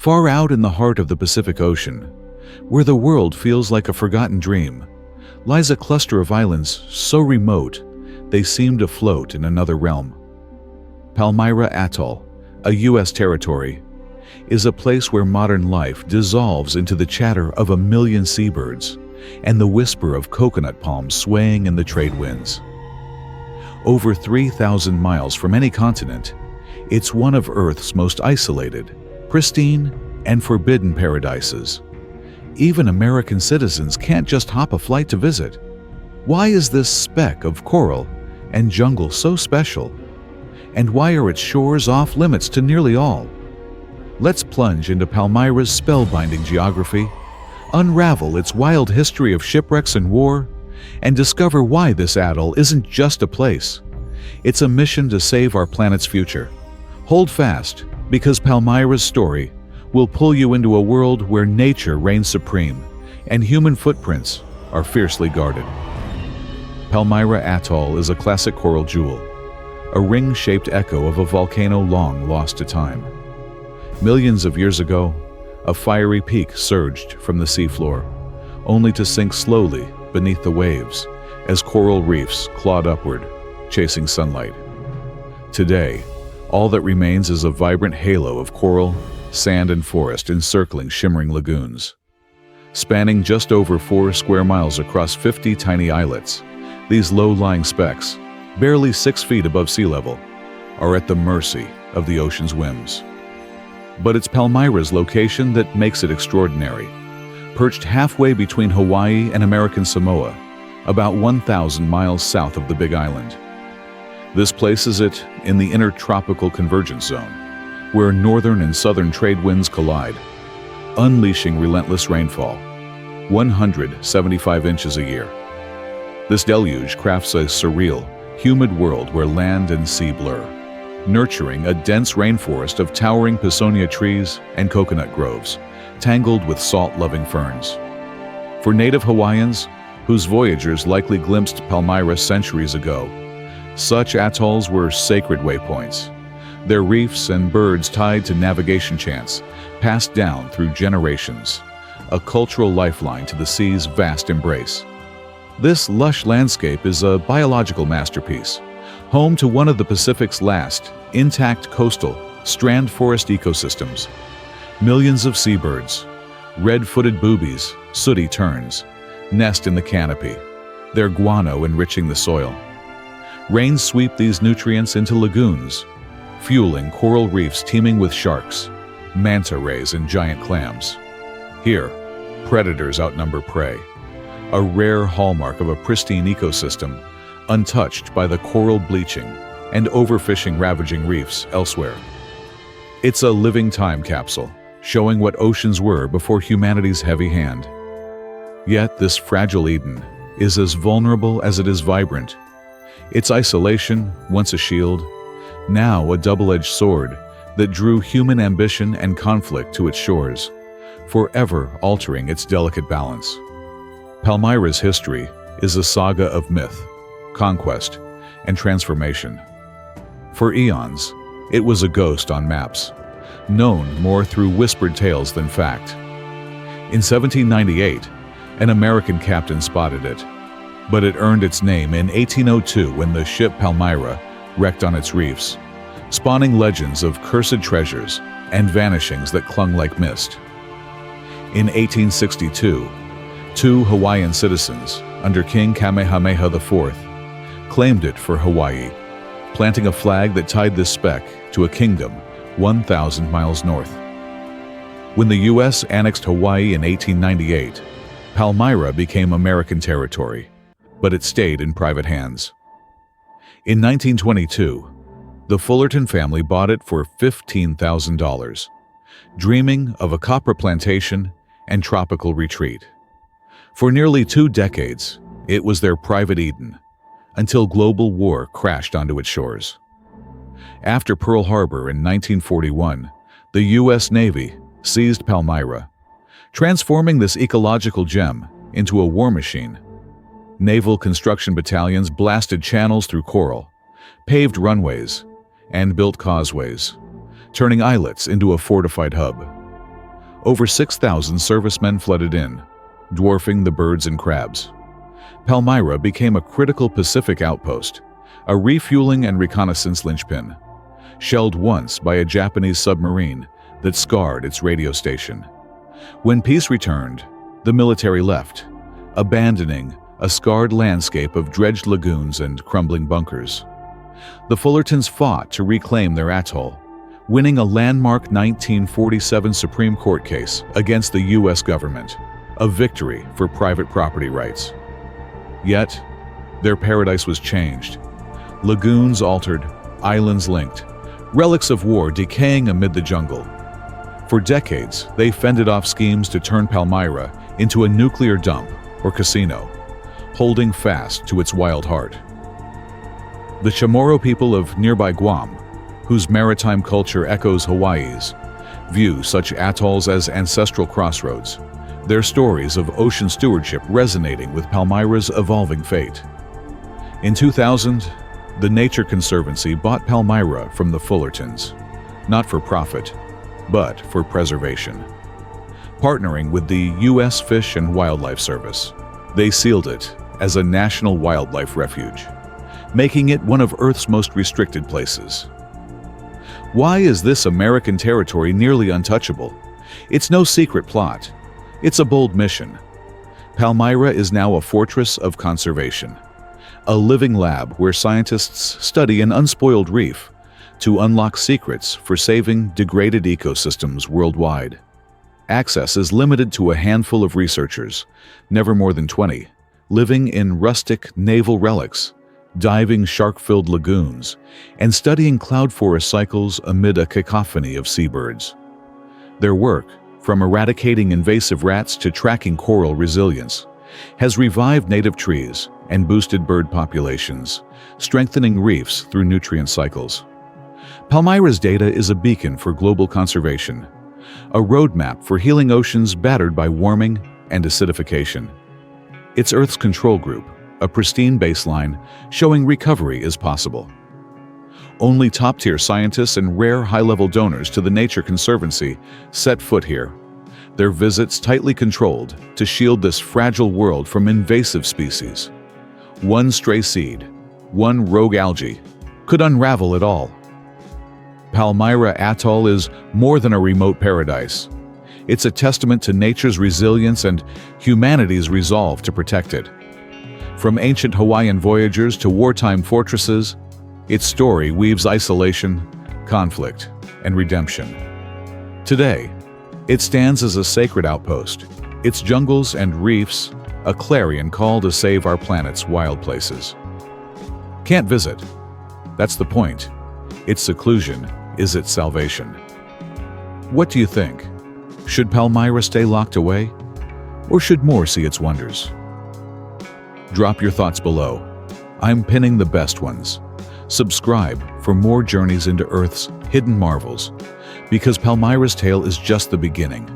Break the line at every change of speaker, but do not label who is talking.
Far out in the heart of the Pacific Ocean, where the world feels like a forgotten dream, lies a cluster of islands so remote they seem to float in another realm. Palmyra Atoll, a U.S. territory, is a place where modern life dissolves into the chatter of a million seabirds and the whisper of coconut palms swaying in the trade winds. Over 3,000 miles from any continent, it's one of Earth's most isolated, pristine, and forbidden paradises. Even American citizens can't just hop a flight to visit. Why is this speck of coral and jungle so special? And why are its shores off limits to nearly all? Let's plunge into Palmyra's spellbinding geography, unravel its wild history of shipwrecks and war, and discover why this atoll isn't just a place. It's a mission to save our planet's future. Hold fast, because Palmyra's story will pull you into a world where nature reigns supreme and human footprints are fiercely guarded. Palmyra Atoll is a classic coral jewel, a ring-shaped echo of a volcano long lost to time. Millions of years ago, a fiery peak surged from the seafloor, only to sink slowly beneath the waves as coral reefs clawed upward, chasing sunlight. Today, all that remains is a vibrant halo of coral, sand, and forest encircling shimmering lagoons. Spanning just over 4 square miles across 50 tiny islets, these low-lying specks, barely 6 feet above sea level, are at the mercy of the ocean's whims. But it's Palmyra's location that makes it extraordinary. Perched halfway between Hawaii and American Samoa, about 1,000 miles south of the Big Island. This places it in the intertropical convergence zone, where northern and southern trade winds collide, unleashing relentless rainfall, 175 inches a year. This deluge crafts a surreal, humid world where land and sea blur, nurturing a dense rainforest of towering Pisonia trees and coconut groves, tangled with salt-loving ferns. For native Hawaiians, whose voyagers likely glimpsed Palmyra centuries ago, such atolls were sacred waypoints, their reefs and birds tied to navigation chants, passed down through generations, a cultural lifeline to the sea's vast embrace. This lush landscape is a biological masterpiece, home to one of the Pacific's last intact coastal strand forest ecosystems. Millions of seabirds, red-footed boobies, sooty terns, nest in the canopy, their guano enriching the soil. Rains sweep these nutrients into lagoons, fueling coral reefs teeming with sharks, manta rays, and giant clams. Here, predators outnumber prey, a rare hallmark of a pristine ecosystem, untouched by the coral bleaching and overfishing ravaging reefs elsewhere. It's a living time capsule, showing what oceans were before humanity's heavy hand. Yet this fragile Eden is as vulnerable as it is vibrant. Its isolation, once a shield, now a double-edged sword that drew human ambition and conflict to its shores, forever altering its delicate balance. Palmyra's history is a saga of myth, conquest, and transformation. For eons, it was a ghost on maps, known more through whispered tales than fact. In 1798, an American captain spotted it, but it earned its name in 1802 when the ship Palmyra wrecked on its reefs, spawning legends of cursed treasures and vanishings that clung like mist. In 1862, 2 Hawaiian citizens, under King Kamehameha IV, claimed it for Hawaii, planting a flag that tied this speck to a kingdom 1,000 miles north. When the U.S. annexed Hawaii in 1898, Palmyra became American territory, but it stayed in private hands. In 1922, the Fullerton family bought it for $15,000, dreaming of a copper plantation and tropical retreat. For nearly 2 decades, it was their private Eden, until global war crashed onto its shores. After Pearl Harbor in 1941, the U.S. Navy seized Palmyra, transforming this ecological gem into a war machine. Naval construction battalions blasted channels through coral, paved runways, and built causeways, turning islets into a fortified hub. Over 6,000 servicemen flooded in, dwarfing the birds and crabs. Palmyra became a critical Pacific outpost, a refueling and reconnaissance linchpin, shelled once by a Japanese submarine that scarred its radio station. When peace returned, the military left, abandoning a scarred landscape of dredged lagoons and crumbling bunkers. The Fullertons fought to reclaim their atoll, winning a landmark 1947 Supreme Court case against the U.S. government, a victory for private property rights. Yet, their paradise was changed. Lagoons altered, islands linked, relics of war decaying amid the jungle. For decades, they fended off schemes to turn Palmyra into a nuclear dump or casino, holding fast to its wild heart. The Chamorro people of nearby Guam, whose maritime culture echoes Hawaii's, view such atolls as ancestral crossroads, their stories of ocean stewardship resonating with Palmyra's evolving fate. In 2000, the Nature Conservancy bought Palmyra from the Fullertons, not for profit, but for preservation. Partnering with the U.S. Fish and Wildlife Service, they sealed it as a national wildlife refuge, making it one of Earth's most restricted places. Why is this American territory nearly untouchable? It's no secret plot. It's a bold mission. Palmyra is now a fortress of conservation, a living lab where scientists study an unspoiled reef to unlock secrets for saving degraded ecosystems worldwide. Access is limited to a handful of researchers, never more than 20, living in rustic naval relics, diving shark-filled lagoons, and studying cloud forest cycles amid a cacophony of seabirds. Their work, from eradicating invasive rats to tracking coral resilience, has revived native trees and boosted bird populations, strengthening reefs through nutrient cycles. Palmyra's data is a beacon for global conservation, a roadmap for healing oceans battered by warming and acidification. It's Earth's control group, a pristine baseline showing recovery is possible. Only top-tier scientists and rare high-level donors to the Nature Conservancy set foot here, their visits tightly controlled to shield this fragile world from invasive species. One stray seed, one rogue algae, could unravel it all. Palmyra Atoll is more than a remote paradise. It's a testament to nature's resilience and humanity's resolve to protect it. From ancient Hawaiian voyagers to wartime fortresses, its story weaves isolation, conflict, and redemption. Today, it stands as a sacred outpost, its jungles and reefs a clarion call to save our planet's wild places. Can't visit. That's the point. Its seclusion is its salvation. What do you think? Should Palmyra stay locked away, or should more see its wonders? Drop your thoughts below. I'm pinning the best ones. Subscribe for more journeys into Earth's hidden marvels, because Palmyra's tale is just the beginning.